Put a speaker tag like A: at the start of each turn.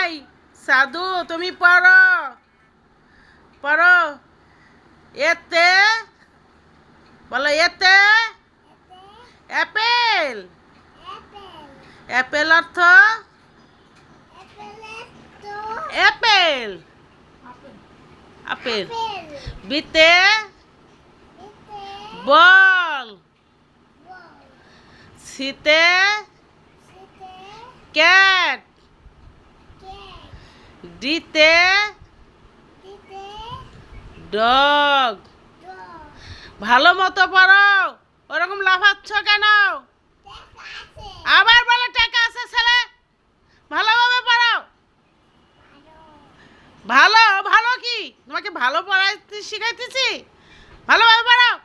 A: নাই। সাধু তুমি পড়ো পড়ো। এতে বলো, এতে অ্যাপেল। অ্যাপেল অর্থ অ্যাপেল। আপেল। বিতে বল। সিতে ক্যাট। ডিতে ডগ। ভালো মতো পড়ো, ওরকম লাফাচ্ছ কেন? আবার বলো টাকা আছে ছেলে। ভালোভাবে পড়াও। ভালো ভালো কি তোমাকে ভালো পড়াইতে শিখাইতেছি? ভালোভাবে পড়াও।